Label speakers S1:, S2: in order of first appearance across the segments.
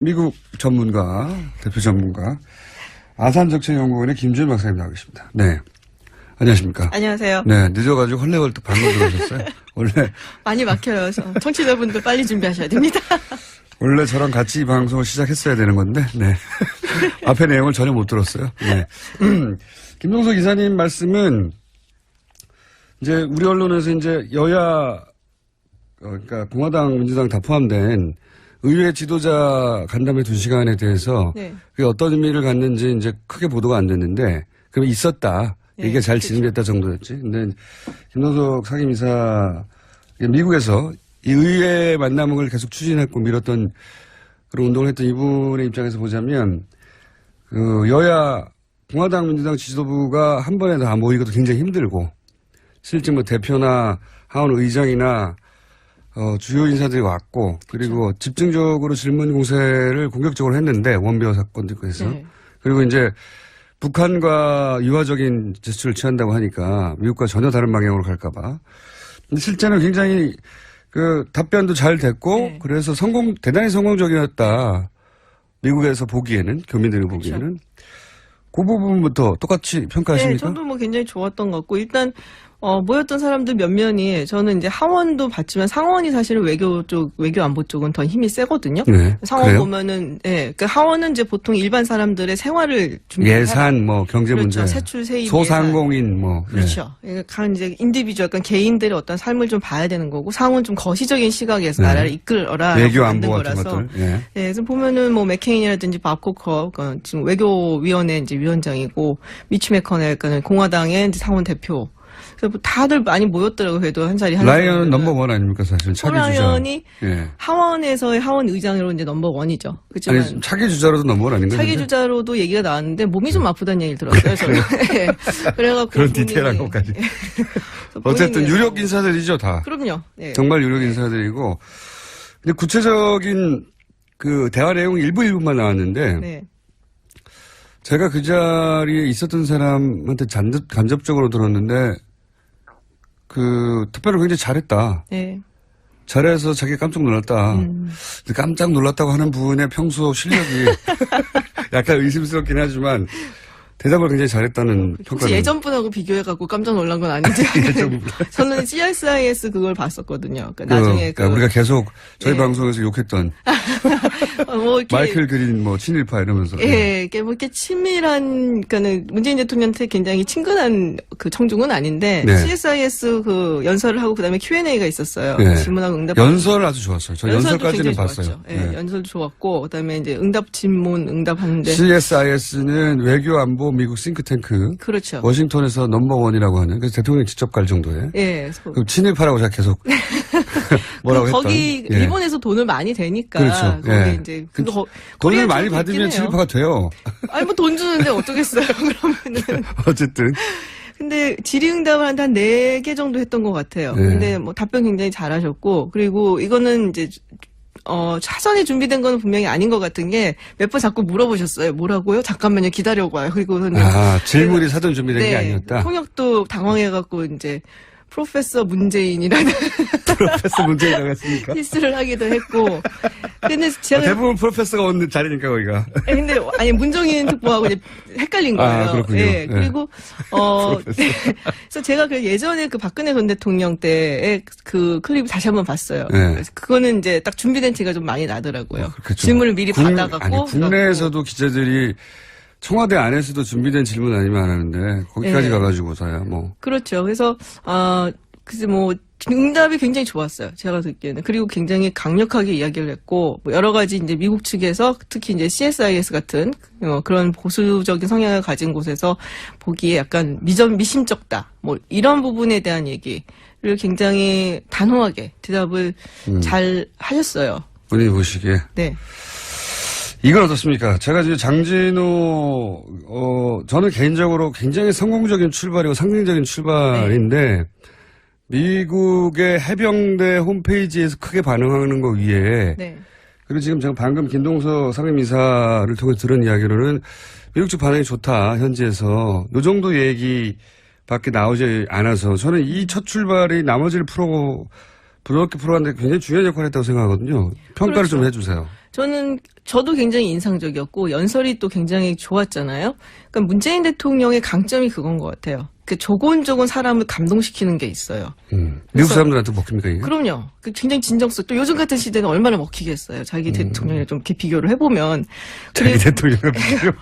S1: 미국 전문가, 대표 전문가, 아산정책연구원의 김준일 박사님 나와 계십니다. 네. 안녕하십니까.
S2: 안녕하세요.
S1: 네. 늦어가지고 헐레벌떡 방금 들어오셨어요. 원래.
S2: 많이 막혀요. 청취자분들 빨리 준비하셔야 됩니다.
S1: 원래 저랑 같이 이 방송을 시작했어야 되는 건데, 네. 앞에 내용을 전혀 못 들었어요. 네. 김동석 이사님 말씀은 이제 우리 언론에서 이제 여야, 그러니까 공화당, 민주당 다 포함된 의회 지도자 간담회 2시간에 대해서 네. 그게 어떤 의미를 갖는지 이제 크게 보도가 안 됐는데 그럼 있었다. 네, 이게 잘 진행됐다 정도였지. 근데 김동석 상임이사 미국에서 이 의회 만남을 계속 추진했고 밀었던 그런 운동을 했던 이분의 입장에서 보자면 그 여야 공화당 민주당 지도부가 한 번에 다 모이기도 굉장히 힘들고 실제 뭐 대표나 하원 의장이나 주요 인사들이 왔고, 그리고 그렇죠. 집중적으로 질문 공세를 공격적으로 했는데, 원비어 사건도 있고 해서. 네. 그리고 이제 북한과 유화적인 제스처를 취한다고 하니까 미국과 전혀 다른 방향으로 갈까봐. 근데 실제는 굉장히 그 답변도 잘 됐고, 네. 그래서 대단히 성공적이었다. 미국에서 보기에는, 교민들이 보기에는. 그렇죠. 그 부분부터 똑같이 평가하십니까?
S2: 네, 저도 뭐 굉장히 좋았던 것 같고, 일단, 모였던 사람들 몇 면이 저는 이제 하원도 봤지만 상원이 사실은 외교 안보 쪽은 더 힘이 세거든요.
S1: 네,
S2: 상원
S1: 그래요?
S2: 보면은, 예, 그 하원은 이제 보통 일반 사람들의 생활을
S1: 예산, 뭐, 경제
S2: 그렇죠.
S1: 문제.
S2: 세출, 세입.
S1: 소상공인, 뭐.
S2: 그렇죠. 예. 이제 인디비주얼, 약간 개인들의 어떤 삶을 좀 봐야 되는 거고, 상원 좀 거시적인 시각에서 네. 나라를 이끌어라.
S1: 외교 안보 같은 것들. 예.
S2: 예. 그래서 보면은 뭐 맥케인이라든지 밥 코커, 지금 외교위원회 이제 위원장이고, 미치 메커넬, 공화당의 이제 상원 대표. 그래서 다들 많이 모였더라고요. 그래도 한 자리
S1: 라이언은 넘버원 아닙니까, 사실. 차기 주자.
S2: 라이언이
S1: 예.
S2: 하원에서의 하원 의장으로 이제 넘버원이죠. 그렇지만
S1: 아니, 차기 주자로도 넘버원 아닌가요?
S2: 차기 주자로도 얘기가 나왔는데 몸이 좀 아프다는 얘기를 들었어요. 저는. 네. 그래갖고
S1: 그런 디테일한 것까지. 어쨌든 유력 인사들이죠, 다.
S2: 그럼요. 네.
S1: 정말 유력 인사들이고. 근데 구체적인 그 대화 내용 일부만 나왔는데. 네. 제가 그 자리에 있었던 사람한테 간접적으로 들었는데 그 투표를 굉장히 잘했다. 네. 잘해서 자기가 깜짝 놀랐다. 근데 깜짝 놀랐다고 하는 분의 평소 실력이 약간 의심스럽긴 하지만 대답을 굉장히 잘했다는 평가를.
S2: 예전 분하고 비교해갖고 깜짝 놀란 건 아닌지. 저는 CSIS 그걸 봤었거든요. 그러니까 나중에
S1: 우리가 계속 저희 방송에서 욕했던
S2: 뭐
S1: 마이클 그린 뭐 친일파 이러면서.
S2: 예, 뭐 이렇게 친밀한 그러니까는 문재인 대통령한테 굉장히 친근한 그 청중은 아닌데 네. CSIS 그 연설을 하고 그다음에 Q&A가 있었어요.
S1: 네.
S2: 질문하고 응답.
S1: 연설 아주 좋았어요. 저 연설까지는 봤어요.
S2: 예, 네. 연설도 좋았고 그다음에 이제 응답 질문 응답하는데.
S1: CSIS는 외교 안보 미국 싱크탱크.
S2: 그렇죠.
S1: 워싱턴에서 넘버원이라고 하는. 그래서 대통령이 직접 갈 정도에.
S2: 예.
S1: 그럼 친일파라고 제가 계속 뭐라고 했던.
S2: 거기
S1: 예.
S2: 일본에서 돈을 많이 되니까.
S1: 그렇죠.
S2: 거기
S1: 예.
S2: 이제
S1: 돈을 많이 받으면 친일파가 돼요.
S2: 아니 뭐 돈 주는데 어쩌겠어요. 그러면은.
S1: 어쨌든.
S2: 근데 질의응답을 한 4개 정도 했던 것 같아요. 네. 근데 뭐 답변 굉장히 잘하셨고 그리고 이거는 이제 사전에 준비된 건 분명히 아닌 것 같은 게 몇 번 자꾸 물어보셨어요. 뭐라고요? 잠깐만요. 기다려봐요. 그리고
S1: 질문이 사전 준비된 게 아니었다.
S2: 통역도 당황해갖고 이제 프로페서 문재인이라는
S1: 프로페서 문재인 나갔습니까?
S2: 히스를 하기도 했고. 근데 제가
S1: 대부분 프로페서가 오는 자리니까 거기가.
S2: 근데 아니 문정인 특보하고 이제 헷갈린 거예요.
S1: 그렇군요.
S2: 예. 그리고 그래서 제가 그 예전에 그 박근혜 전 대통령 때의 그 클립 다시 한번 봤어요. 네. 그거는 이제 딱 준비된 티가 좀 많이 나더라고요. 질문을 미리 받아갖고.
S1: 국내에서도 기자들이 청와대 안에서도 준비된 질문 아니면 안 하는데 거기까지 네. 가가지고서야 뭐.
S2: 그렇죠. 그래서 글쎄 뭐 응답이 굉장히 좋았어요. 제가 듣기에는. 그리고 굉장히 강력하게 이야기를 했고 뭐 여러 가지 이제 미국 측에서 특히 이제 CSIS 같은 그런 보수적인 성향을 가진 곳에서 보기에 약간 미심쩍다. 뭐 이런 부분에 대한 얘기를 굉장히 단호하게 대답을 잘 하셨어요.
S1: 본인이 보시기에.
S2: 네.
S1: 이건 어떻습니까? 제가 지금 장진호, 저는 개인적으로 굉장히 성공적인 출발이고 상징적인 출발인데, 네. 미국의 해병대 홈페이지에서 크게 반응하는 거 위에, 네. 그리고 지금 제가 방금 김동석 상임이사를 통해 들은 이야기로는 미국 측 반응이 좋다, 현지에서. 요 정도 얘기밖에 나오지 않아서 저는 이 첫 출발이 나머지를 부드럽게 풀어가는데 굉장히 중요한 역할을 했다고 생각하거든요. 평가를
S2: 그렇죠.
S1: 좀 해주세요.
S2: 저도 굉장히 인상적이었고, 연설이 또 굉장히 좋았잖아요. 그러니까 문재인 대통령의 강점이 그건 것 같아요. 그 조곤조곤 사람을 감동시키는 게 있어요.
S1: 미국 사람들한테 먹힙니까, 이게?
S2: 그럼요. 굉장히 진정성. 또 요즘 같은 시대는 얼마나 먹히겠어요. 자기 대통령이랑 좀 이렇게 비교를 해보면.
S1: 자기 대통령을 비교.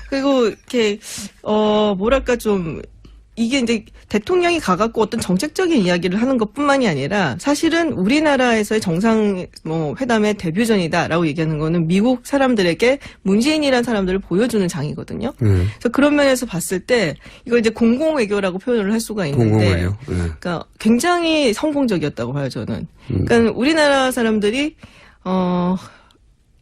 S2: 그리고 이렇게 뭐랄까 좀 이게 이제 대통령이 가갖고 어떤 정책적인 이야기를 하는 것뿐만이 아니라 사실은 우리나라에서의 정상 회담의 데뷔전이다라고 얘기하는 거는 미국 사람들에게 문재인이라는 사람들을 보여주는 장이거든요. 그래서 그런 면에서 봤을 때 이걸 이제 공공 외교라고 표현을 할 수가 있는데,
S1: 공공 외교.
S2: 그러니까 굉장히 성공적이었다고 봐요 저는. 그러니까 우리나라 사람들이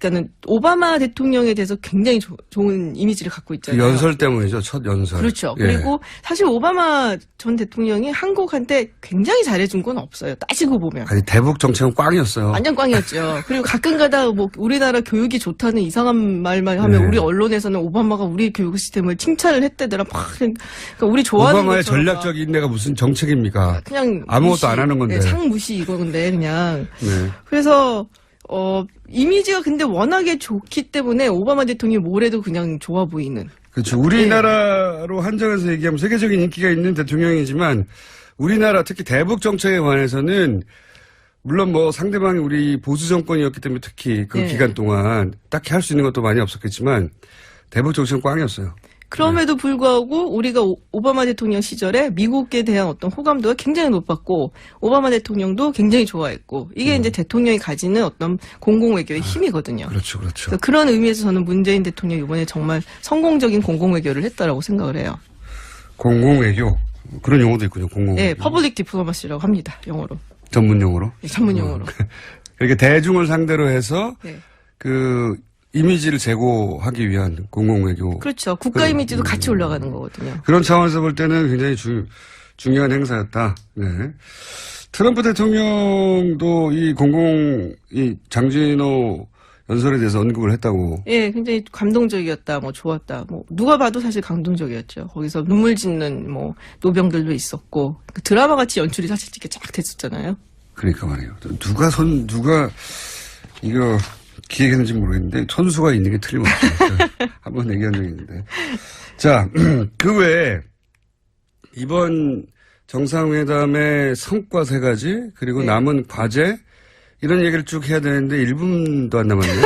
S2: 그러니까는 오바마 대통령에 대해서 굉장히 좋은 이미지를 갖고 있잖아요.
S1: 그 연설 때문이죠. 첫 연설.
S2: 그렇죠.
S1: 예.
S2: 그리고 사실 오바마 전 대통령이 한국한테 굉장히 잘해준 건 없어요. 따지고 보면.
S1: 아니, 대북 정책은 꽝이었어요.
S2: 완전 꽝이었죠. 그리고 가끔가다 뭐 우리나라 교육이 좋다는 이상한 말만 하면
S1: 네.
S2: 우리 언론에서는 오바마가 우리 교육 시스템을 칭찬을 했대더라. 그러니까 우리 좋아하는
S1: 오바마의
S2: 것처럼
S1: 전략적 인내가 무슨 정책입니까?
S2: 그냥
S1: 아무것도
S2: 무시,
S1: 안 하는 건데.
S2: 네, 상무시 이건데 그냥.
S1: 네.
S2: 그래서 이미지가 근데 워낙에 좋기 때문에 오바마 대통령이 뭘 해도 그냥 좋아 보이는.
S1: 그렇죠. 우리나라로 한정해서 얘기하면 세계적인 인기가 있는 대통령이지만 우리나라 특히 대북 정책에 관해서는 물론 뭐 상대방이 우리 보수 정권이었기 때문에 특히 그
S2: 네.
S1: 기간 동안 딱히 할 수 있는 것도 많이 없었겠지만 대북 정책은 꽝이었어요.
S2: 그럼에도 불구하고 우리가 오바마 대통령 시절에 미국에 대한 어떤 호감도가 굉장히 높았고 오바마 대통령도 굉장히 좋아했고 이게 이제 대통령이 가지는 어떤 공공외교의 힘이거든요.
S1: 그렇죠. 그렇죠.
S2: 그래서 그런 의미에서 저는 문재인 대통령이 이번에 정말 성공적인 공공외교를 했다라고 생각을 해요.
S1: 공공외교. 그런 용어도 있군요. 공공외교.
S2: 네, 퍼블릭 디플로마시라고 합니다. 영어로.
S1: 전문 용어로.
S2: 네, 전문 용어로.
S1: 그렇게 대중을 상대로 해서
S2: 네.
S1: 그 이미지를 제고하기 위한 공공외교.
S2: 그렇죠. 국가 이미지도 같이 올라가는 거거든요.
S1: 그런 차원에서 볼 때는 굉장히 중요한 행사였다. 네. 트럼프 대통령도 이 장진호 연설에 대해서 언급을 했다고.
S2: 예, 굉장히 감동적이었다, 좋았다. 누가 봐도 사실 감동적이었죠. 거기서 눈물 짓는, 노병들도 있었고. 그 드라마 같이 연출이 사실 이렇게 쫙 됐었잖아요.
S1: 그러니까 말이에요. 누가 이거 기획했는지 모르겠는데, 선수가 있는 게 틀림없어요. 한번 얘기한 적이 있는데. 자, 그 외에, 이번 정상회담의 성과 3가지, 그리고
S2: 네.
S1: 남은 과제, 이런 얘기를 쭉 해야 되는데 1분도 안 남았네요.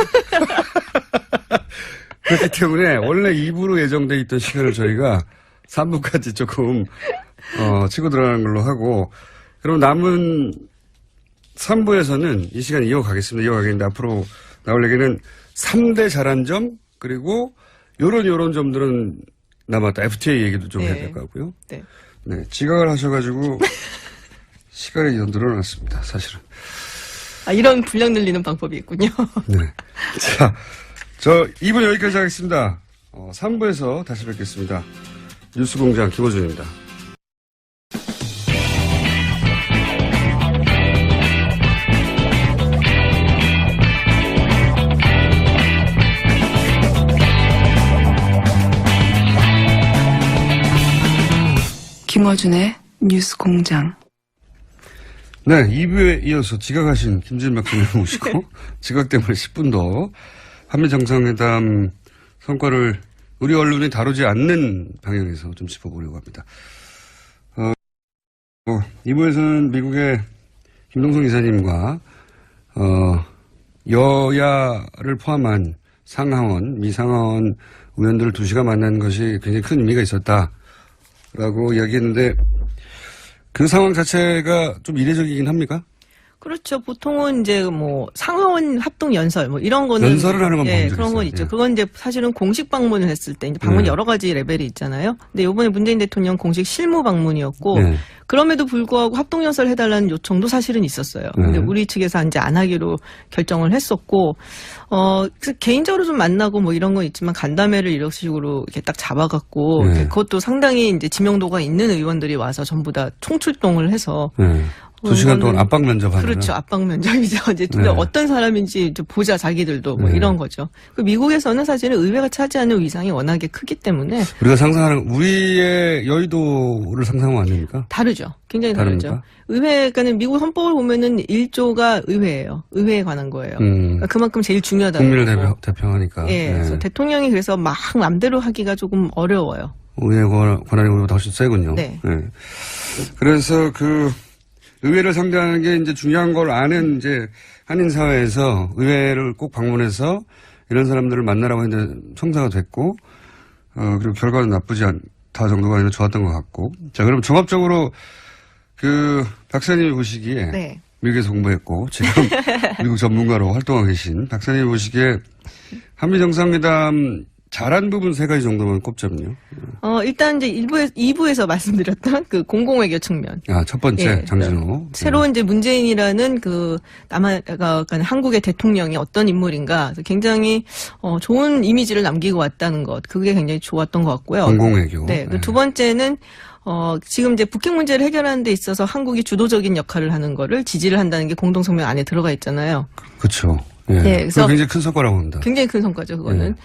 S1: 그렇기 때문에 원래 2부로 예정돼 있던 시간을 저희가 3부까지 조금 치고 들어가는 걸로 하고 그럼 남은 3부에서는 이 시간 이어가겠습니다. 이어가겠는데 앞으로 나올 얘기는 3대 잘한 점 그리고 요런 점들은 남았다. FTA 얘기도 좀
S2: 네.
S1: 해야 될 것 같고요.
S2: 네.
S1: 네, 지각을 하셔가지고 시간이 더 늘어났습니다. 사실은.
S2: 이런 분량 늘리는 방법이 있군요.
S1: 네. 자, 저 2부 여기까지 하겠습니다. 3부에서 다시 뵙겠습니다. 뉴스공장 김호준입니다.
S3: 김어준의 뉴스공장.
S1: 네, 2부에 이어서 지각하신 김진 박사님 모시고 지각 때문에 10분 더 한미 정상회담 성과를 우리 언론이 다루지 않는 방향에서 좀 짚어보려고 합니다. 2부에서는 미국의 김동석 이사님과 여야를 포함한 상하원, 미상하원 의원들을 2시간 만난 것이 굉장히 큰 의미가 있었다라고 이야기했는데 그 상황 자체가 좀 이례적이긴 합니까?
S2: 그렇죠. 보통은 이제 상하원 합동 연설 이런 거는
S1: 연설을 하는 건 본 적
S2: 그런 건
S1: 있어요.
S2: 있죠.
S1: 예.
S2: 그건 이제 사실은 공식 방문을 했을 때 이제 방문 여러 가지 레벨이 있잖아요. 근데 이번에 문재인 대통령 공식 실무 방문이었고
S1: 네.
S2: 그럼에도 불구하고 합동 연설 해달라는 요청도 사실은 있었어요. 근데 우리 측에서 이제 안 하기로 결정을 했었고 그래서 개인적으로 좀 만나고 이런 건 있지만 간담회를 이런 식으로 이렇게 딱 잡아갖고
S1: 네.
S2: 그것도 상당히 이제 지명도가 있는 의원들이 와서 전부 다 총출동을 해서
S1: 네. 2시간 동안 압박 면접하는.
S2: 그렇죠. 압박 면접이죠. 이제
S1: 네.
S2: 어떤 사람인지 좀 보자 자기들도 뭐 이런 거죠. 그 미국에서는 사실은 의회가 차지하는 위상이 워낙에 크기 때문에
S1: 우리가 상상하는 우리의 여의도를 상상하면 안 됩니까?
S2: 다르죠. 굉장히 다르죠.
S1: 다릅니까?
S2: 의회가는 미국 헌법을 보면은 1조가 의회예요. 의회에 관한 거예요. 그러니까 그만큼 제일 중요하다는
S1: 국민을
S2: 거고.
S1: 대표하니까.
S2: 예. 그래서 대통령이 그래서 막 맘대로 하기가 조금 어려워요.
S1: 의회 권한이 우리보다 훨씬 세군요.
S2: 네.
S1: 예. 그래서 그 의회를 상대하는 게 이제 중요한 걸 아는 이제 한인 사회에서 의회를 꼭 방문해서 이런 사람들을 만나라고 했는데 청사가 됐고, 그리고 결과는 나쁘지 않다 정도가 아니라 좋았던 것 같고. 자, 그럼 종합적으로 그 박사님이 보시기에
S2: 네.
S1: 미국에서 공부했고 지금 미국 전문가로 활동하고 계신 박사님이 보시기에 한미 정상회담 잘한 부분 3가지 정도만 꼽자면요.
S2: 일단 이제 2부에서 말씀드렸던 그 공공외교 측면.
S1: 첫 번째
S2: 예,
S1: 장진호.
S2: 새로운 이제 문재인이라는 그 한국의 대통령이 어떤 인물인가 굉장히 좋은 이미지를 남기고 왔다는 것. 그게 굉장히 좋았던 것 같고요.
S1: 공공외교.
S2: 네. 그 두 번째는 지금 이제 북핵 문제를 해결하는 데 있어서 한국이 주도적인 역할을 하는 거를 지지를 한다는 게 공동성명 안에 들어가 있잖아요.
S1: 그렇죠. 예.
S2: 네, 그래서
S1: 굉장히 큰 성과라고 봅니다.
S2: 굉장히 큰 성과죠, 그거는.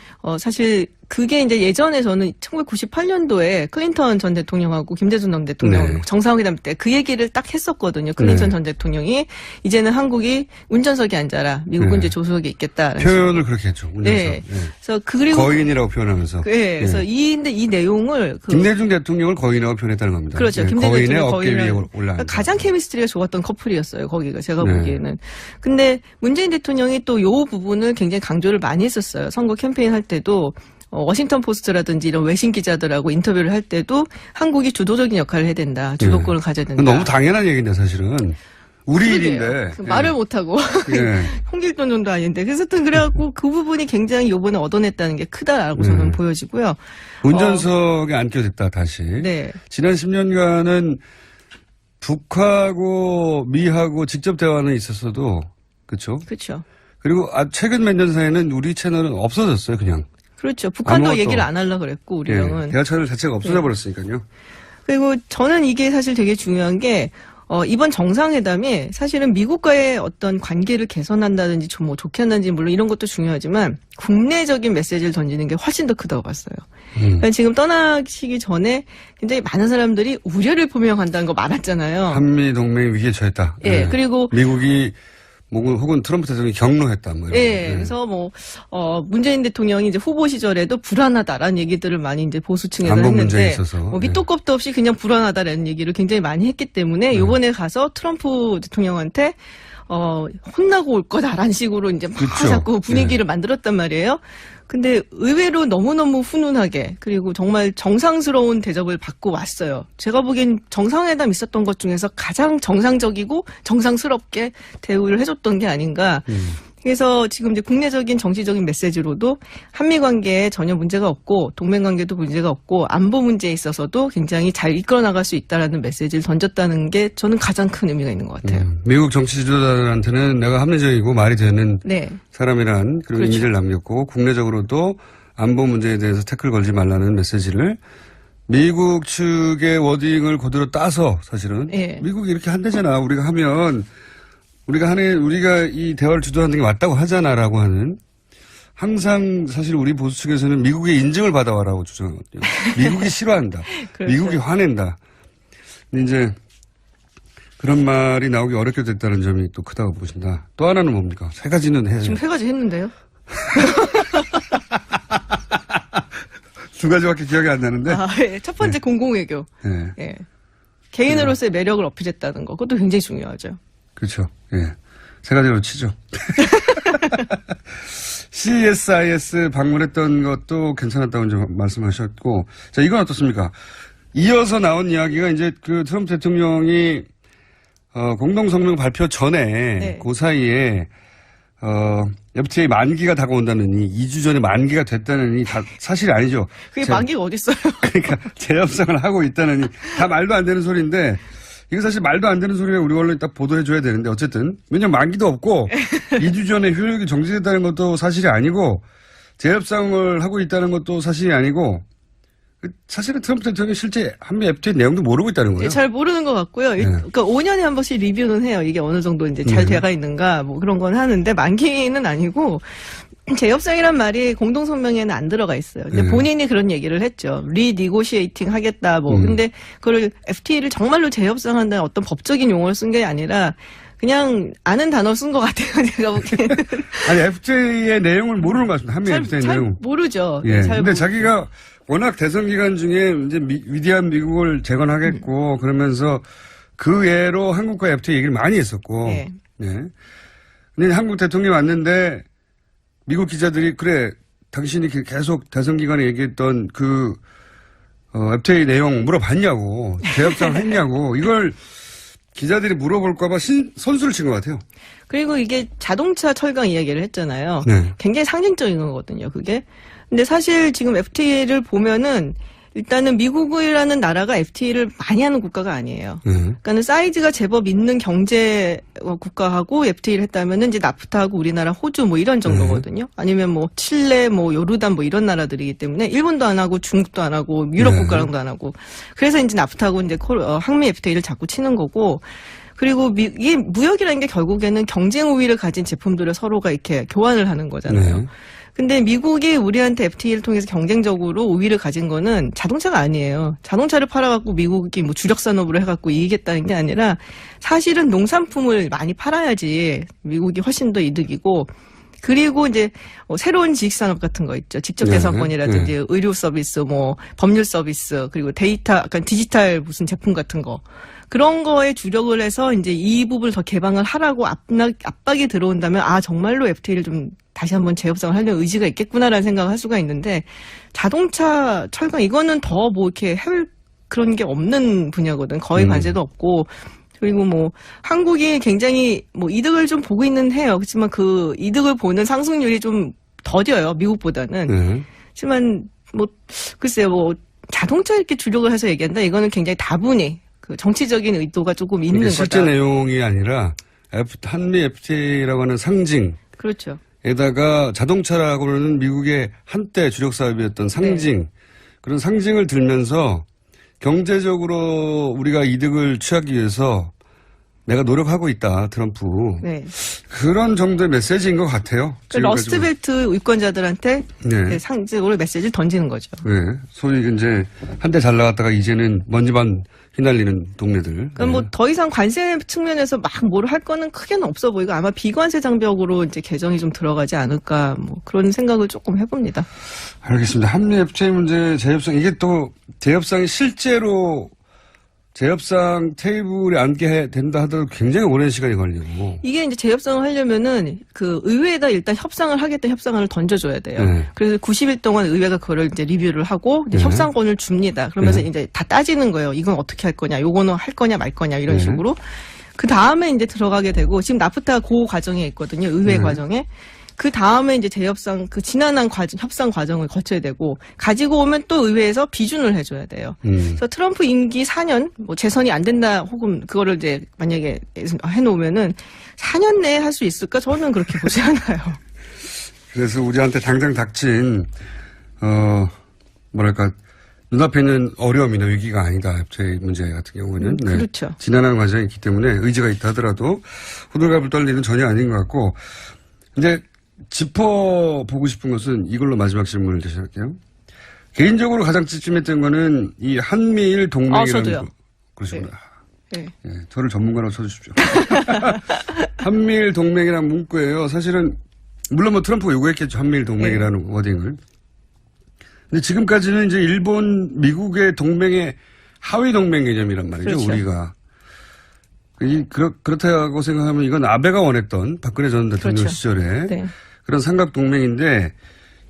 S2: 사실 그게 이제 예전에서는 1998년도에 클린턴 전 대통령하고 김대중 전 대통령
S1: 네.
S2: 정상회담 때 그 얘기를 딱 했었거든요. 클린턴
S1: 네.
S2: 전 대통령이 이제는 한국이 운전석에 앉아라. 미국은
S1: 네.
S2: 이제 조수석에 있겠다.
S1: 표현을 그렇게 했죠. 운전석.
S2: 네.
S1: 예.
S2: 그래서 그리고
S1: 거인이라고 표현하면서.
S2: 네, 그래서 이 내용을
S1: 김대중 대통령을 거인이라고 표현했다는 겁니다.
S2: 그렇죠.
S1: 예.
S2: 김대중
S1: 거인의
S2: 대통령
S1: 어깨 위에
S2: 거인을
S1: 올라.
S2: 가장 케미스트리가 좋았던 커플이었어요. 거기가 제가
S1: 네.
S2: 보기에는. 근데 문재인 대통령이 또 요 부분을 굉장히 강조를 많이 했었어요. 선거 캠페인 할 때도 워싱턴 포스트라든지 이런 외신 기자들하고 인터뷰를 할 때도 한국이 주도적인 역할을 해야 된다. 주도권을 가져야 된다.
S1: 너무 당연한 얘기인데 사실은. 우리
S2: 그러게요.
S1: 일인데.
S2: 그
S1: 예.
S2: 말을 못하고
S1: 예.
S2: 홍길동 정도 아닌데 그래서 또 그래갖고 그 부분이 굉장히 요번에 얻어냈다는 게 크다라고 저는 보여지고요.
S1: 운전석에 앉게 됐다 다시.
S2: 네.
S1: 지난 10년간은 북하고 미하고 직접 대화는 있었어도 그렇죠.
S2: 그렇죠.
S1: 그리고 최근 몇 년 사이에는 우리 채널은 없어졌어요 그냥.
S2: 그렇죠. 북한도
S1: 아무것도.
S2: 얘기를 안 하려고 그랬고 우리랑은.
S1: 대화 채널 자체가 없어져 버렸으니까요.
S2: 그리고 저는 이게 사실 되게 중요한 게 이번 정상회담이 사실은 미국과의 어떤 관계를 개선한다든지 좀 뭐 좋게 한다든지 물론 이런 것도 중요하지만 국내적인 메시지를 던지는 게 훨씬 더 크다고 봤어요. 그러니까 지금 떠나시기 전에 굉장히 많은 사람들이 우려를 표명한다는 거 많았잖아요.
S1: 한미 동맹이 위기에 처했다.
S2: 예, 그리고
S1: 미국이 혹은 트럼프 대통령이 경로했다. 뭐 이런
S2: 예,
S1: 거.
S2: 그래서 문재인 대통령이 이제 후보 시절에도 불안하다라는 얘기들을 많이 이제 보수층에서
S1: 안보 문제에
S2: 했는데,
S1: 있어서.
S2: 밑도 끝도 없이 그냥 불안하다라는 얘기를 굉장히 많이 했기 때문에, 요번에 가서 트럼프 대통령한테, 혼나고 올 거다라는 식으로 이제 막
S1: 그렇죠.
S2: 자꾸 분위기를 만들었단 말이에요. 근데 의외로 너무너무 훈훈하게, 그리고 정말 정상스러운 대접을 받고 왔어요. 제가 보기엔 정상회담 있었던 것 중에서 가장 정상적이고 정상스럽게 대우를 해줬던 게 아닌가. 그래서 지금 이제 국내적인 정치적인 메시지로도 한미 관계에 전혀 문제가 없고 동맹 관계도 문제가 없고 안보 문제에 있어서도 굉장히 잘 이끌어 나갈 수 있다라는 메시지를 던졌다는 게 저는 가장 큰 의미가 있는 것 같아요.
S1: 미국 정치 지도자들한테는 내가 합리적이고 말이 되는
S2: 네.
S1: 사람이란 그런
S2: 그렇죠.
S1: 이미지를 남겼고 국내적으로도 안보 문제에 대해서 태클 걸지 말라는 메시지를 미국 측의 워딩을 그대로 따서 사실은
S2: 네.
S1: 미국이 이렇게 한대잖아. 우리가 하면 우리가 이 대화를 주도하는 게 맞다고 하잖아라고 하는 항상 사실 우리 보수 측에서는 미국의 인증을 받아와라고 주장하거든요. 미국이 싫어한다.
S2: 그렇죠.
S1: 미국이 화낸다. 근데 이제 그런 말이 나오기 어렵게 됐다는 점이 또 크다고 보신다. 또 하나는 뭡니까? 3가지는 해야
S2: 지금 3가지 했는데요.
S1: 2가지밖에 기억이 안 나는데.
S2: 예. 첫 번째 공공외교.
S1: 네.
S2: 예. 개인으로서의 매력을 어필했다는 거. 그것도 굉장히 중요하죠.
S1: 그렇죠. 예. 3가지로 치죠. CSIS 방문했던 것도 괜찮았다고 이제 말씀하셨고. 자, 이건 어떻습니까? 이어서 나온 이야기가 이제 그 트럼프 대통령이 공동성명 발표 전에
S2: 네.
S1: 그 사이에 FTA 만기가 다가온다느니 2주 전에 만기가 됐다느니 다 사실이 아니죠.
S2: 그게 만기가 어딨어요?
S1: 그러니까 재협상을 하고 있다느니 다 말도 안 되는 소리인데 이거 사실 말도 안 되는 소리를 우리 언론이 딱 보도해줘야 되는데 어쨌든 왜냐면 만기도 없고 2주 전에 효력이 정지됐다는 것도 사실이 아니고 재협상을 하고 있다는 것도 사실이 아니고 사실은 트럼프 대통령이 실제 한미 FTA 내용도 모르고 있다는 거예요.
S2: 잘 모르는 것 같고요. 그러니까 5년에 한 번씩 리뷰는 해요. 이게 어느 정도 이제 잘 돼가 있는가 뭐 그런 건 하는데 만기는 아니고 재협상이란 말이 공동성명에는 안 들어가 있어요. 근데 본인이 그런 얘기를 했죠. 리니고시에이팅 하겠다 뭐. 근데 그걸 FTA를 정말로 재협상한다는 어떤 법적인 용어를 쓴 게 아니라 그냥 아는 단어 쓴 것 같아요. 제가 보기에는.
S1: 아니 FTA의 내용을 모르는 것 같습니다. 한미 FTA
S2: 잘
S1: 내용.
S2: 모르죠.
S1: 예.
S2: 잘
S1: 근데
S2: 모르죠.
S1: 자기가 워낙 대선 기간 중에 이제 위대한 미국을 재건하겠고 그러면서 그 외로 한국과 FTA 얘기를 많이 했었고.
S2: 예.
S1: 예. 근데 한국 대통령이 왔는데 미국 기자들이 그래 당신이 계속 대선 기간에 얘기했던 그 FTA 내용 물어봤냐고 재협상 했냐고 이걸 기자들이 물어볼까봐 선수를 친 것 같아요.
S2: 그리고 이게 자동차 철강 이야기를 했잖아요.
S1: 네.
S2: 굉장히 상징적인 거거든요, 그게. 근데 사실 지금 FTA를 보면은 일단은 미국이라는 나라가 FTA를 많이 하는 국가가 아니에요. 그러니까는 사이즈가 제법 있는 경제 국가하고 FTA를 했다면은 이제 나프타하고 우리나라, 호주 뭐 이런 정도거든요. 아니면 뭐 칠레, 뭐 요르단 뭐 이런 나라들이기 때문에 일본도 안 하고 중국도 안 하고 유럽 국가랑도 안 하고 그래서 이제 나프타하고 이제 항미 FTA를 자꾸 치는 거고. 그리고 이 무역이라는 게 결국에는 경쟁 우위를 가진 제품들을 서로가 이렇게 교환을 하는 거잖아요.
S1: 네.
S2: 근데 미국이 우리한테 FTA를 통해서 경쟁적으로 우위를 가진 거는 자동차가 아니에요. 자동차를 팔아갖고 미국이 뭐 주력 산업으로 해갖고 이기겠다는 게 아니라 사실은 농산품을 많이 팔아야지 미국이 훨씬 더 이득이고 그리고 이제 새로운 지식산업 같은 거 있죠. 직접 대상권이라든지 의료 서비스, 뭐 법률 서비스, 그리고 데이터, 약간 디지털 무슨 제품 같은 거. 그런 거에 주력을 해서 이제 이 부분을 더 개방을 하라고 압박이 들어온다면 아 정말로 FTA를 좀 다시 한번 재협상을 하려는 의지가 있겠구나라는 생각을 할 수가 있는데 자동차, 철강 이거는 더 뭐 이렇게 해올 그런 게 없는 분야거든. 거의 관세도 없고 그리고 뭐 한국이 굉장히 뭐 이득을 좀 보고 있는 해요. 그렇지만 그 이득을 보는 상승률이 좀 더뎌요. 미국보다는. 하지만 뭐 글쎄요. 뭐 자동차 이렇게 주력을 해서 얘기한다. 이거는 굉장히 다분히 그 정치적인 의도가 조금 있는 거다.
S1: 실제 내용이 아니라 한미 FTA라고 하는 상징.
S2: 그렇죠.
S1: 에다가 자동차라고는 미국의 한때 주력 사업이었던 상징. 그런 상징을 들면서 경제적으로 우리가 이득을 취하기 위해서 내가 노력하고 있다, 트럼프.
S2: 네.
S1: 그런 정도의 메시지인 것 같아요.
S2: 그 러스트벨트 유권자들한테
S1: 네.
S2: 상징으로 메시지를 던지는 거죠.
S1: 네. 소위 이제 한때 잘 나갔다가 이제는 먼지만 휘날리는 동네들.
S2: 그럼 뭐 더 이상 관세 측면에서 막 뭘 할 거는 크게는 없어 보이고 아마 비관세 장벽으로 이제 개정이 좀 들어가지 않을까 뭐 그런 생각을 조금 해봅니다.
S1: 알겠습니다. 한미 FTA 문제 재협상 이게 또 재협상이 실제로 재협상 테이블에 앉게 된다 하더라도 굉장히 오랜 시간이 걸리고.
S2: 이게 이제 재협상을 하려면은 그 의회에다 일단 협상을 하겠다 협상안을 던져줘야 돼요.
S1: 네.
S2: 그래서 90일 동안 의회가 그걸 이제 리뷰를 하고 이제 협상권을 줍니다. 그러면서 이제 다 따지는 거예요. 이건 어떻게 할 거냐, 요거는 할 거냐 말 거냐 이런 식으로. 그 다음에 이제 들어가게 되고 지금 나프타 그 과정에 있거든요. 의회 과정에. 그 다음에 이제 재협상 그 지난한 협상 과정을 거쳐야 되고 가지고 오면 또 의회에서 비준을 해줘야 돼요. 그래서 트럼프 임기 4년 뭐 재선이 안 된다 혹은 그거를 이제 만약에 해놓으면은 4년 내에 할 수 있을까? 저는 그렇게 보지 않아요.
S1: 그래서 우리한테 당장 닥친 뭐랄까 눈앞에 있는 어려움이나 위기가 아니다. FTA 문제 같은 경우는
S2: 그렇죠.
S1: 지난한 과정이 있기 때문에 의지가 있다 하더라도 호들갑을 떨 일은 전혀 아닌 것 같고 이제 짚어보고 싶은 것은 이걸로 마지막 질문을 대신할게요. 개인적으로 가장 찝찝했던 거는 이 한미일 동맹이라는
S2: 저도요.
S1: 그러시구나.
S2: 네.
S1: 예, 저를 전문가로 쳐주십시오. 한미일 동맹이라는 문구예요. 사실은 물론 뭐 트럼프가 요구했겠죠. 한미일 동맹이라는 워딩을. 근데 지금까지는 이제 일본, 미국의 동맹의 하위 동맹 개념이란 말이죠.
S2: 그렇죠.
S1: 우리가. 그렇다고 생각하면 이건 아베가 원했던 박근혜 전 대통령
S2: 그렇죠.
S1: 시절에
S2: 네.
S1: 그런 삼각 동맹인데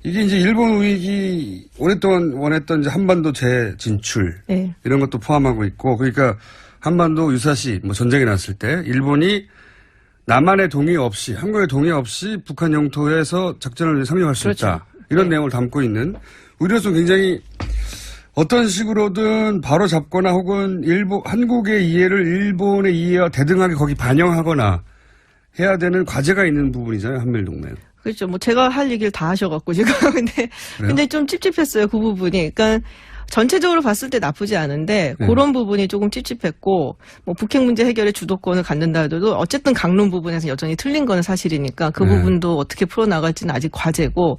S1: 이게 이제 일본 우익이 오랫동안 원했던 이제 한반도 재진출
S2: 네.
S1: 이런 것도 포함하고 있고 그러니까 한반도 유사시 뭐 전쟁이 났을 때 일본이 남한의 동의 없이 한국의 동의 없이 북한 영토에서 작전을 상륙할 수
S2: 그렇죠.
S1: 있다. 이런 내용을 담고 있는 우리로서 굉장히 어떤 식으로든 바로 잡거나 혹은 한국의 이해를 일본의 이해와 대등하게 거기 반영하거나 해야 되는 과제가 있는 부분이잖아요. 한미일동맹.
S2: 그렇죠. 뭐 제가 할 얘기를 다 하셔갖고 지금 근데 좀 찝찝했어요. 그 부분이. 그러니까 전체적으로 봤을 때 나쁘지 않은데
S1: 네.
S2: 그런 부분이 조금 찝찝했고 뭐 북핵 문제 해결에 주도권을 갖는다 하더라도 어쨌든 강론 부분에서 여전히 틀린 건 사실이니까 그
S1: 네.
S2: 부분도 어떻게 풀어나갈지는 아직 과제고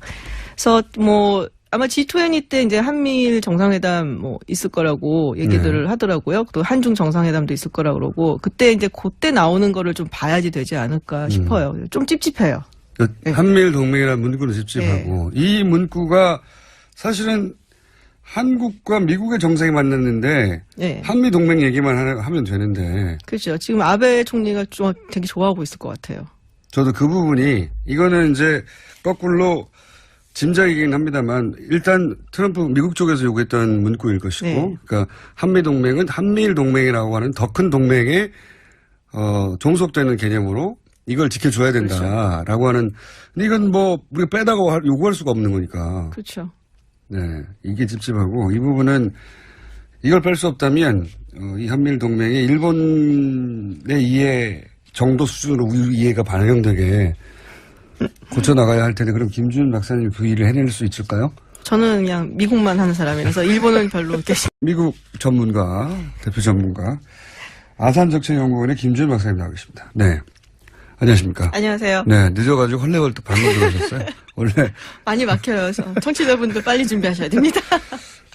S2: 그래서 뭐 아마 G20 때 이제 한미일 정상회담 뭐 있을 거라고 얘기들을 하더라고요. 또 한중 정상회담도 있을 거라고 그러고 그때 이제 그때 나오는 거를 좀 봐야지 되지 않을까 싶어요. 좀 찝찝해요. 네.
S1: 한미일 동맹이라는 문구는 찝찝하고 이 문구가 사실은 한국과 미국의 정상이 만났는데
S2: 네.
S1: 한미 동맹 얘기만 하면 되는데
S2: 그렇죠. 지금 아베 총리가 좀 되게 좋아하고 있을 것 같아요.
S1: 저도 그 부분이 이거는 이제 거꾸로 짐작이긴 합니다만 일단 트럼프 미국 쪽에서 요구했던 문구일 것이고
S2: 네.
S1: 그러니까 한미 동맹은 한미일 동맹이라고 하는 더 큰 동맹에 종속되는 개념으로 이걸 지켜줘야 된다라고 하는 근데 이건 뭐 우리가 빼다가 요구할 수가 없는 거니까
S2: 그렇죠.
S1: 네 이게 찝찝하고 이 부분은 이걸 뺄 수 없다면 이 한미일 동맹이 일본의 이해 정도 수준으로 우리 이해가 반영되게 고쳐나가야 할 텐데 그럼 김준 박사님 그 일을 해낼 수 있을까요?
S2: 저는 그냥 미국만 하는 사람이라서 일본은 별로 이렇게
S1: 미국 전문가, 대표 전문가 아산정책연구원의 김준 박사님 나와 계십니다. 네. 안녕하십니까.
S2: 안녕하세요.
S1: 네. 늦어가지고 헐레벌떡 방금 들어오셨어요.
S2: 많이 막혀요. 청취자분들 빨리 준비하셔야 됩니다.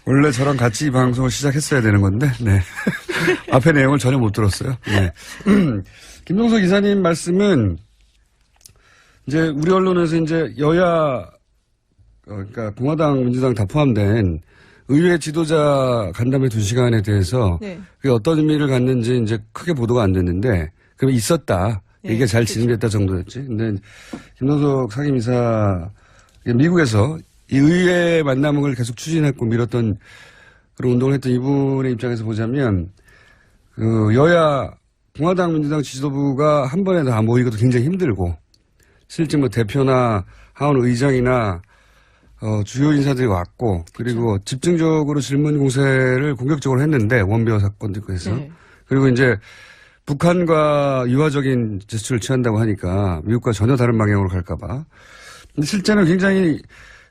S1: 원래 저랑 같이 이 방송을 시작했어야 되는 건데, 네. 앞에 내용을 전혀 못 들었어요. 네. 김동석 이사님 말씀은 이제 우리 언론에서 이제 여야, 그러니까 공화당, 민주당 다 포함된 의회 지도자 간담회 2시간에 대해서
S2: 네.
S1: 그게 어떤 의미를 갖는지 이제 크게 보도가 안 됐는데, 그럼 있었다.
S2: 네,
S1: 이게 잘
S2: 그렇죠.
S1: 진행됐다 정도였지. 근데 김동석 상임이사 미국에서 이 의회 만남을 계속 추진했고 밀었던 그런 운동을 했던 이분의 입장에서 보자면 그 여야 공화당 민주당 지도부가 한 번에 다 모이기도 굉장히 힘들고 실제 뭐 대표나 하원 의장이나 주요 인사들이 왔고 그리고 집중적으로 질문 공세를 공격적으로 했는데 원베어 사건 듣고 해서
S2: 네.
S1: 그리고 이제 북한과 유화적인 제스처를 취한다고 하니까 미국과 전혀 다른 방향으로 갈까봐. 근데 실제는 굉장히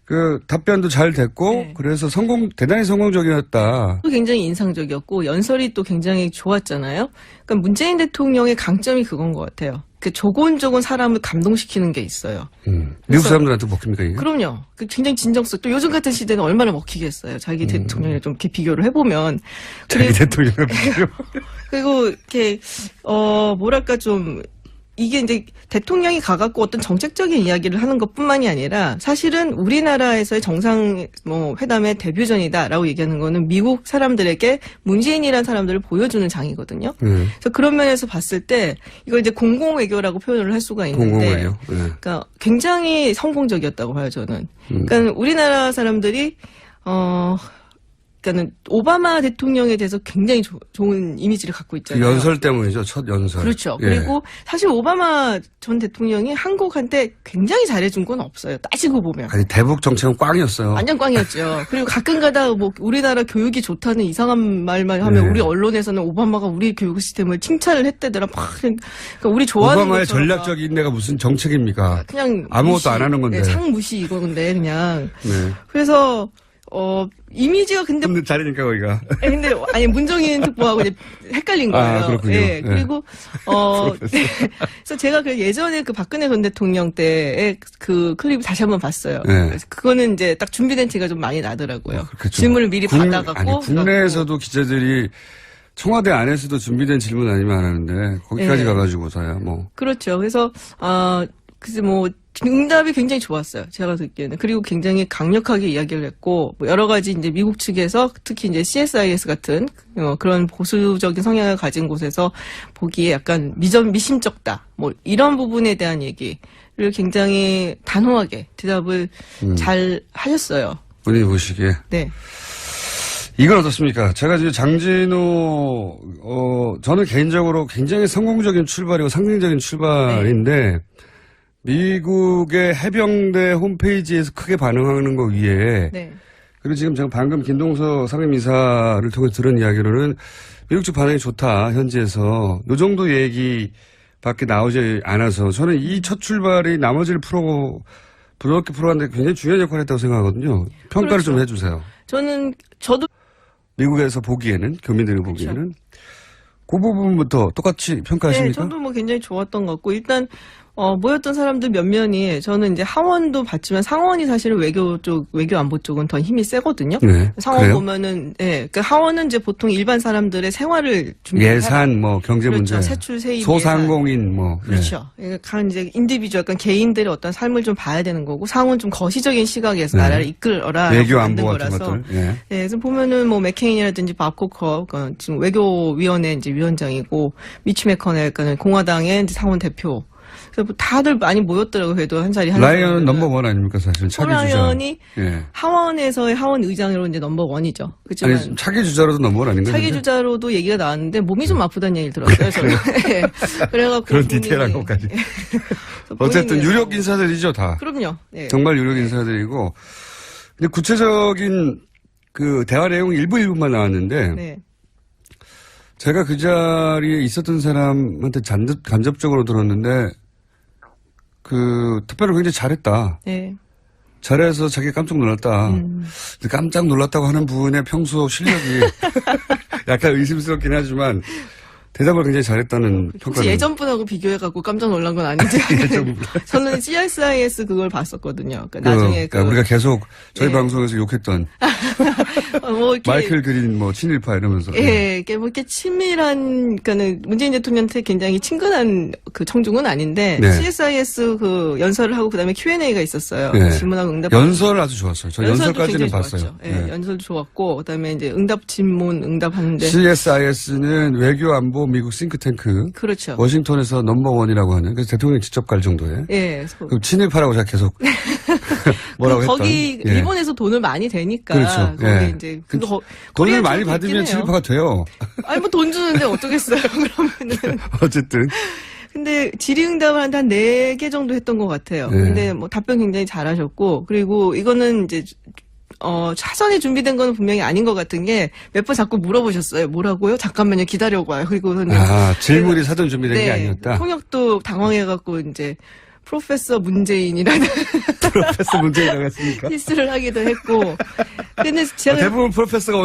S1: 그 답변도 잘 됐고
S2: 네.
S1: 그래서 대단히 성공적이었다.
S2: 또 굉장히 인상적이었고 연설이 또 굉장히 좋았잖아요. 그러니까 문재인 대통령의 강점이 그건 것 같아요. 그 조곤조곤 사람을 감동시키는 게 있어요.
S1: 미국 사람들한테 먹힙니까 이게?
S2: 그럼요. 그 굉장히 진정성. 또 요즘 같은 시대는 얼마나 먹히겠어요. 자기 대통령을 좀 이렇게 비교를 해보면.
S1: 자기 대통령을 비교.
S2: 그리고 이렇게 뭐랄까 좀 이게 이제 대통령이 가갖고 어떤 정책적인 이야기를 하는 것뿐만이 아니라 사실은 우리나라에서의 정상 회담의 데뷔전이다라고 얘기하는 거는 미국 사람들에게 문재인이라는 사람들을 보여주는 장이거든요. 그래서 그런 면에서 봤을 때 이걸 이제 공공외교라고 표현을 할 수가 있는데,
S1: 공공외교.
S2: 그러니까 굉장히 성공적이었다고 봐요 저는. 그러니까 우리나라 사람들이 그러니까는 오바마 대통령에 대해서 굉장히 좋은 이미지를 갖고
S1: 그
S2: 있잖아요.
S1: 연설 때문이죠. 첫 연설.
S2: 그렇죠.
S1: 예.
S2: 그리고 사실 오바마 전 대통령이 한국한테 굉장히 잘해준 건 없어요. 따지고 보면.
S1: 아니 대북 정책은 꽝이었어요.
S2: 완전 꽝이었죠. 그리고 가끔가다 뭐 우리나라 교육이 좋다는 이상한 말만 하면
S1: 네.
S2: 우리 언론에서는 오바마가 우리 교육 시스템을 칭찬을 했대더라. 막 그러니까 우리 좋아하는
S1: 오바마의
S2: 것처럼
S1: 전략적 인내가 무슨 정책입니까?
S2: 그냥
S1: 아무것도
S2: 무시,
S1: 안 하는 건데.
S2: 네, 상무시 이거근데 그냥.
S1: 네.
S2: 그래서 이미지가 근데
S1: 근데 잘하니까 거기가.
S2: 근데 아니 문정인 특보하고 이제 헷갈린 거예요.
S1: 아, 그렇군요.
S2: 예.
S1: 네.
S2: 그리고 네. 그래서 제가 그 예전에 그 박근혜 전 대통령 때의 그 클립 다시 한번 봤어요.
S1: 네.
S2: 그래서 그거는 이제 딱 준비된 티가 좀 많이 나더라고요.
S1: 그렇겠죠.
S2: 질문을 미리 받아갖고.
S1: 아니, 국내에서도 기자들이 청와대 안에서도 준비된 질문 아니면 안 하는데 거기까지
S2: 네.
S1: 가가지고서야 뭐.
S2: 그렇죠. 그래서 글쎄 뭐 응답이 굉장히 좋았어요. 제가 듣기에는. 그리고 굉장히 강력하게 이야기를 했고 뭐 여러 가지 이제 미국 측에서 특히 이제 CSIS 같은 그런 보수적인 성향을 가진 곳에서 보기에 약간 미심쩍다. 뭐 이런 부분에 대한 얘기를 굉장히 단호하게 대답을 잘 하셨어요.
S1: 본인이 보시기에.
S2: 네.
S1: 이건 어떻습니까? 제가 지금 장진호, 저는 개인적으로 굉장히 성공적인 출발이고 상징적인 출발인데, 미국의 해병대 홈페이지에서 크게 반응하는 거 위에,
S2: 네.
S1: 그리고 지금 제가 방금 김동석 상임이사를 통해 들은 이야기로는 미국 측 반응이 좋다, 현지에서. 요 정도 얘기밖에 나오지 않아서 저는 이 첫 출발이 나머지를 부드럽게 풀어가는데 굉장히 중요한 역할을 했다고 생각하거든요. 평가를
S2: 그렇죠.
S1: 좀 해주세요.
S2: 저도
S1: 미국에서 보기에는, 교민들이 보기에는. 그 부분부터 똑같이 평가하십니까?
S2: 네, 저도 뭐 굉장히 좋았던 것 같고, 일단, 모였던 사람들 몇 면이, 저는 이제 하원도 봤지만 상원이 사실은 외교 안보 쪽은 더 힘이 세거든요.
S1: 네.
S2: 상원
S1: 그래요?
S2: 보면은, 예, 그 하원은 이제 보통 일반 사람들의 생활을 준비해요.
S1: 예산, 뭐, 경제
S2: 그렇죠.
S1: 문제.
S2: 세출, 세입,
S1: 소상공인, 뭐.
S2: 그렇죠. 간 이제 인디비주얼, 약간 개인들의 어떤 삶을 좀 봐야 되는 거고, 상원 좀 거시적인 시각에서
S1: 네.
S2: 나라를 이끌어라.
S1: 외교
S2: 만든
S1: 안보 같은
S2: 거라서.
S1: 것들. 예.
S2: 네, 그래서 보면은 뭐 맥케인이라든지 밥 코커, 지금 외교위원회 이제 위원장이고, 미치 매커넬, 공화당의 이제 상원 대표. 그래서 뭐 다들 많이 모였더라고요. 그래도 한 자리 한
S1: 라이언은 넘버원 아닙니까, 사실. 차기 주자.
S2: 라이언이
S1: 예.
S2: 하원에서의 하원 의장으로 이제 넘버원이죠. 그렇지만
S1: 아니, 차기 주자로도 넘버원 아닌가요?
S2: 차기 주자로도 얘기가 나왔는데 몸이 좀 아프다는 얘기를 들었어요. 저는. 네. 그래갖고
S1: 그런
S2: 본인이-
S1: 디테일한 것까지.
S2: 네.
S1: 어쨌든
S2: 본인이-
S1: 유력 인사들이죠, 다.
S2: 그럼요. 네.
S1: 정말 유력 인사들이고. 근데 구체적인 그 대화 내용 일부만 나왔는데.
S2: 네.
S1: 제가 그 자리에 있었던 사람한테 간접적으로 들었는데, 투표를 굉장히 잘했다.
S2: 네.
S1: 잘해서 자기 깜짝 놀랐다. 근데 깜짝 놀랐다고 하는 분의 평소 실력이 약간 의심스럽긴 하지만, 대답을 굉장히 잘했다는
S2: 혹시
S1: 평가를.
S2: 예전 분하고 비교해갖고 깜짝 놀란 건 아닌지. 저는 CSIS 그걸 봤었거든요. 그러니까 나중에
S1: 그러니까 우리가 계속 저희
S2: 네.
S1: 방송에서 욕했던
S2: 뭐 이렇게
S1: 마이클 그린 뭐 친일파 이러면서.
S2: 예, 이게 뭐 이렇게 친밀한, 그러니까는 문재인 대통령한테 굉장히 친근한 그 청중은 아닌데,
S1: 네.
S2: CSIS 그 연설을 하고 그다음에 Q&A가 있었어요.
S1: 네.
S2: 질문하고 응답.
S1: 연설 아주 좋았어요. 저
S2: 연설도
S1: 연설까지는
S2: 굉장히
S1: 봤어요.
S2: 좋았죠. 예,
S1: 네.
S2: 연설도 좋았고, 그다음에 이제 응답 질문 응답하는데.
S1: CSIS는 외교 안보 미국 싱크탱크.
S2: 그렇죠.
S1: 워싱턴에서 넘버원이라고 하는. 그래서 대통령이 직접 갈 정도에.
S2: 예.
S1: 그 친일파라고 제가 계속 뭐라고 했던.
S2: 거기
S1: 예.
S2: 일본에서 돈을 많이 되니까.
S1: 그렇죠.
S2: 거기
S1: 예.
S2: 이제
S1: 그
S2: 그거
S1: 돈을
S2: 코리아
S1: 많이
S2: 쪽도 있긴
S1: 받으면
S2: 해요.
S1: 친일파가 돼요.
S2: 아니 뭐 돈 주는데 어쩌겠어요. 그러면은.
S1: 어쨌든.
S2: 근데 질의응답을 한 4개 정도 했던 것 같아요.
S1: 네.
S2: 근데 뭐 답변 굉장히 잘하셨고, 그리고 이거는 이제, 사전에 준비된 거는 분명히 아닌 것 같은 게 몇 번 자꾸 물어보셨어요. 뭐라고요? 잠깐만요. 기다려봐요. 그리고는.
S1: 질문이 사전 준비된 게
S2: 네,
S1: 아니었다.
S2: 통역도 당황해갖고 이제, 프로페서 문재인이라는
S1: 프로페서 문제가 나갔으니까.
S2: 히스를 하기도 했고. 근데 제가
S1: 대부분 프로페서가